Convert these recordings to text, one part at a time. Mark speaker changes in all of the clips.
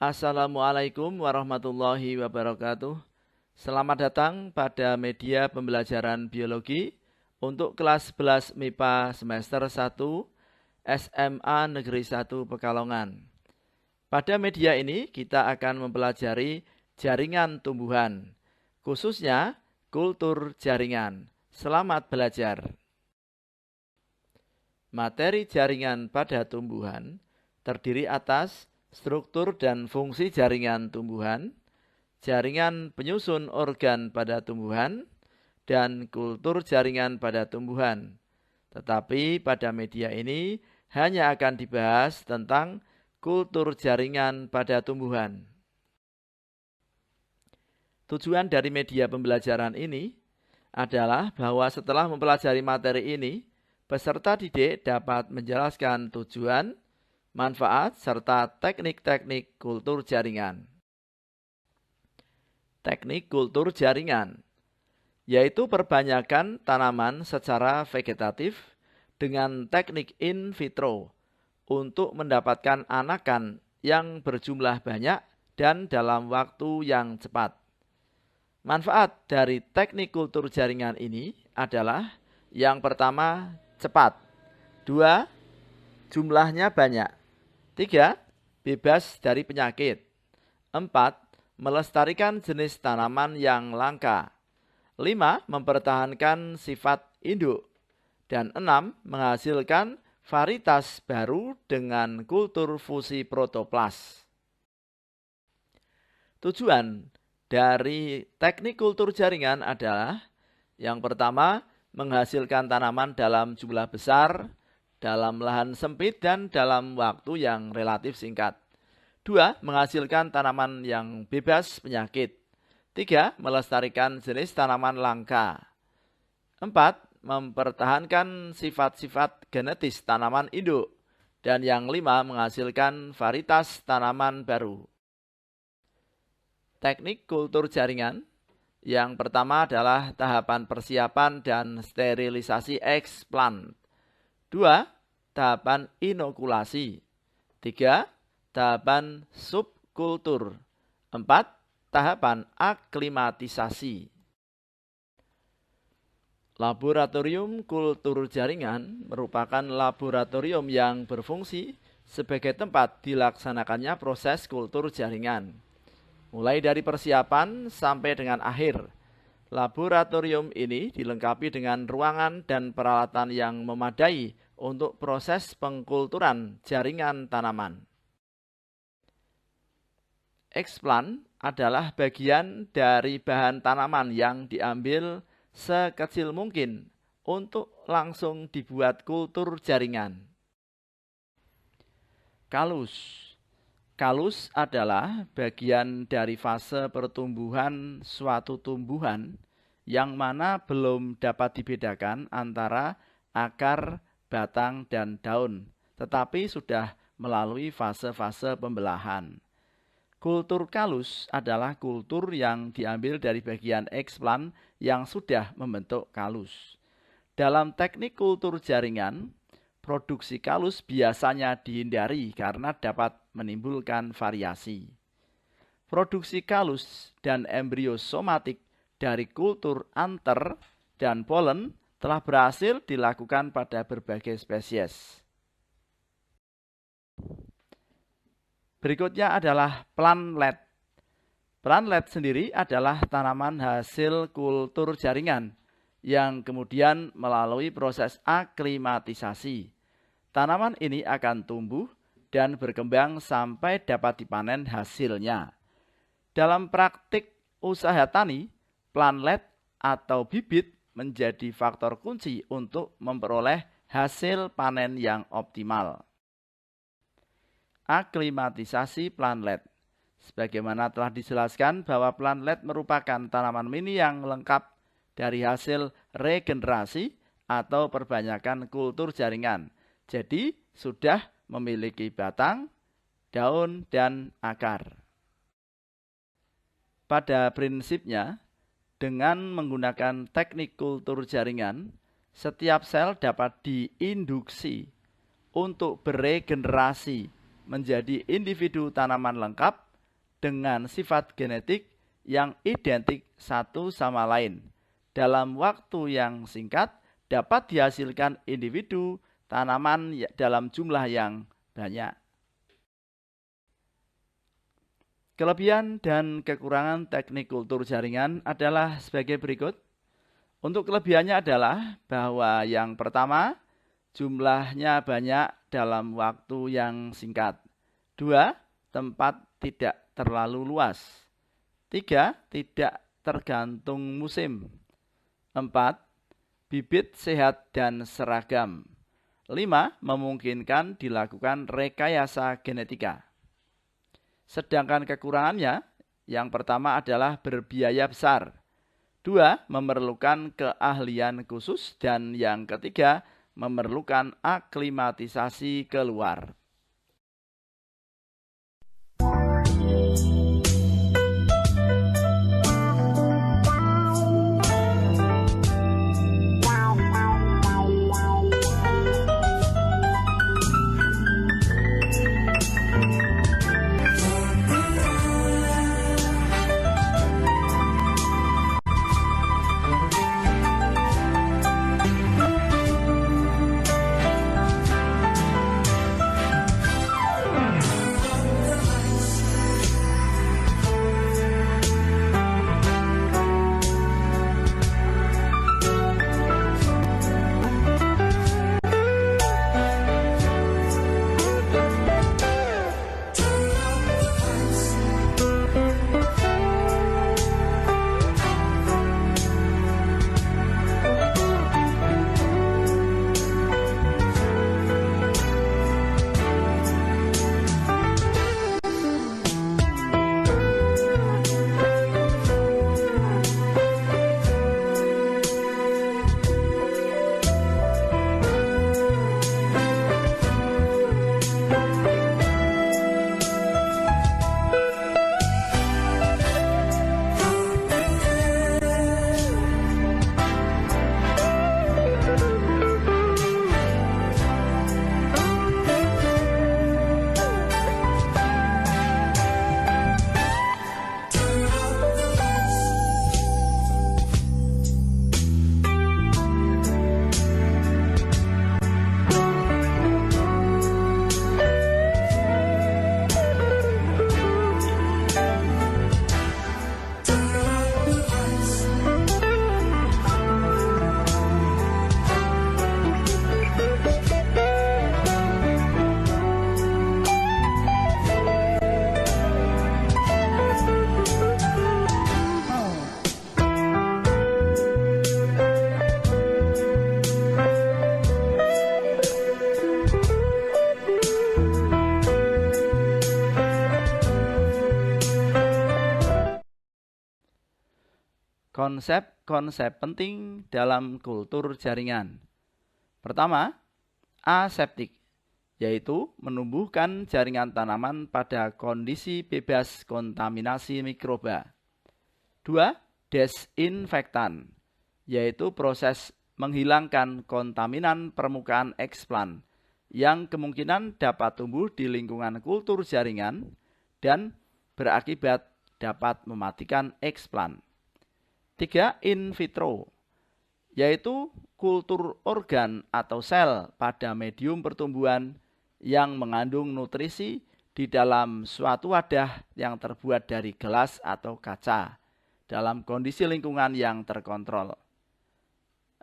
Speaker 1: Assalamualaikum warahmatullahi wabarakatuh. Selamat datang pada media pembelajaran biologi untuk kelas 11 MIPA semester 1 SMA Negeri 1 Pekalongan. Pada media ini kita akan mempelajari jaringan tumbuhan, khususnya kultur jaringan. Selamat belajar. Materi jaringan pada tumbuhan terdiri atas struktur dan fungsi jaringan tumbuhan, jaringan penyusun organ pada tumbuhan, dan kultur jaringan pada tumbuhan. Tetapi pada media ini hanya akan dibahas tentang kultur jaringan pada tumbuhan. Tujuan dari media pembelajaran ini adalah bahwa setelah mempelajari materi ini, peserta didik dapat menjelaskan tujuan, manfaat, serta teknik-teknik kultur jaringan. Teknik kultur jaringan yaitu perbanyakan tanaman secara vegetatif dengan teknik in vitro untuk mendapatkan anakan yang berjumlah banyak dan dalam waktu yang cepat. Manfaat dari teknik kultur jaringan ini adalah yang pertama, cepat. 2, jumlahnya banyak. 3. Bebas dari penyakit. 4. Melestarikan jenis tanaman yang langka. 5. Mempertahankan sifat induk. Dan 6. Menghasilkan varietas baru dengan kultur fusi protoplas. Tujuan dari teknik kultur jaringan adalah yang pertama, menghasilkan tanaman dalam jumlah besar, dalam lahan sempit dan dalam waktu yang relatif singkat. 2. Menghasilkan tanaman yang bebas penyakit. 3. Melestarikan jenis tanaman langka. 4. Mempertahankan sifat-sifat genetis tanaman induk. Dan yang 5. Menghasilkan varietas tanaman baru. Teknik kultur jaringan. Yang pertama adalah tahapan persiapan dan sterilisasi eksplant. 2. Tahapan inokulasi. 3. Tahapan subkultur. 4. Tahapan aklimatisasi. Laboratorium kultur jaringan merupakan laboratorium yang berfungsi sebagai tempat dilaksanakannya proses kultur jaringan. Mulai dari persiapan sampai dengan akhir. Laboratorium ini dilengkapi dengan ruangan dan peralatan yang memadai untuk proses pengkulturan jaringan tanaman. Eksplant adalah bagian dari bahan tanaman yang diambil sekecil mungkin untuk langsung dibuat kultur jaringan. Kalus. Kalus adalah bagian dari fase pertumbuhan suatu tumbuhan yang mana belum dapat dibedakan antara akar, batang, dan daun, tetapi sudah melalui fase-fase pembelahan. Kultur kalus adalah kultur yang diambil dari bagian eksplant yang sudah membentuk kalus. Dalam teknik kultur jaringan, produksi kalus biasanya dihindari karena dapat menimbulkan variasi. Produksi kalus dan embrio somatik dari kultur anter dan polen telah berhasil dilakukan pada berbagai spesies. Berikutnya adalah plantlet. Plantlet sendiri adalah tanaman hasil kultur jaringan yang kemudian melalui proses aklimatisasi. Tanaman ini akan tumbuh dan berkembang sampai dapat dipanen hasilnya. Dalam praktik usaha tani, plantlet atau bibit menjadi faktor kunci untuk memperoleh hasil panen yang optimal. Aklimatisasi plantlet. Sebagaimana telah dijelaskan bahwa plantlet merupakan tanaman mini yang lengkap dari hasil regenerasi atau perbanyakan kultur jaringan. Jadi sudah memiliki batang, daun, dan akar. Pada prinsipnya, dengan menggunakan teknik kultur jaringan, setiap sel dapat diinduksi untuk beregenerasi menjadi individu tanaman lengkap dengan sifat genetik yang identik satu sama lain. Dalam waktu yang singkat dapat dihasilkan individu tanaman dalam jumlah yang banyak. Kelebihan dan kekurangan teknik kultur jaringan adalah sebagai berikut. Untuk kelebihannya adalah bahwa yang pertama, jumlahnya banyak dalam waktu yang singkat. 2. Tempat tidak terlalu luas. 3. Tidak tergantung musim. 4. Bibit sehat dan seragam. 5. Memungkinkan dilakukan rekayasa genetika. Sedangkan kekurangannya, yang pertama adalah berbiaya besar. 2. Memerlukan keahlian khusus. Dan yang ketiga, memerlukan aklimatisasi keluar. Konsep-konsep penting dalam kultur jaringan. Pertama, aseptik, yaitu menumbuhkan jaringan tanaman pada kondisi bebas kontaminasi mikroba. 2. Desinfektan, yaitu proses menghilangkan kontaminan permukaan eksplan yang kemungkinan dapat tumbuh di lingkungan kultur jaringan dan berakibat dapat mematikan eksplan. 3. In vitro, yaitu kultur organ atau sel pada medium pertumbuhan yang mengandung nutrisi di dalam suatu wadah yang terbuat dari gelas atau kaca dalam kondisi lingkungan yang terkontrol.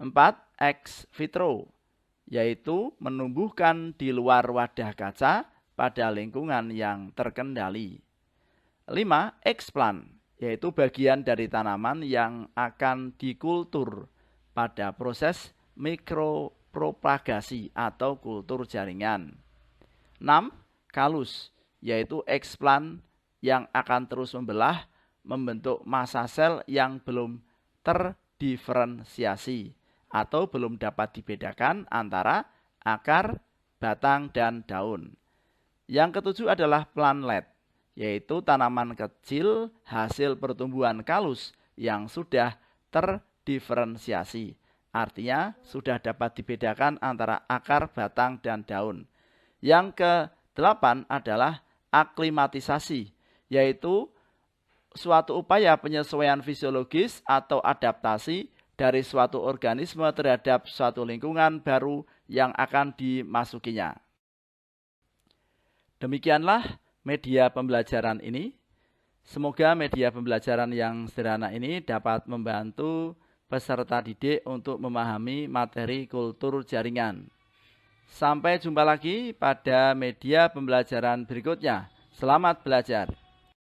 Speaker 1: 4. Ex vitro, yaitu menumbuhkan di luar wadah kaca pada lingkungan yang terkendali. 5. Explant, yaitu bagian dari tanaman yang akan dikultur pada proses mikropropagasi atau kultur jaringan. 6. Kalus, yaitu eksplan yang akan terus membentuk massa sel yang belum terdiferensiasi atau belum dapat dibedakan antara akar, batang, dan daun. Yang ketujuh adalah plantlet, yaitu tanaman kecil hasil pertumbuhan kalus yang sudah terdiferensiasi. Artinya sudah dapat dibedakan antara akar, batang, dan daun. Yang ke-8 adalah aklimatisasi, yaitu suatu upaya penyesuaian fisiologis atau adaptasi dari suatu organisme terhadap suatu lingkungan baru yang akan dimasukinya. Demikianlah media pembelajaran ini. Semoga media pembelajaran yang sederhana ini dapat membantu peserta didik untuk memahami materi kultur jaringan. Sampai jumpa lagi pada media pembelajaran berikutnya. Selamat belajar.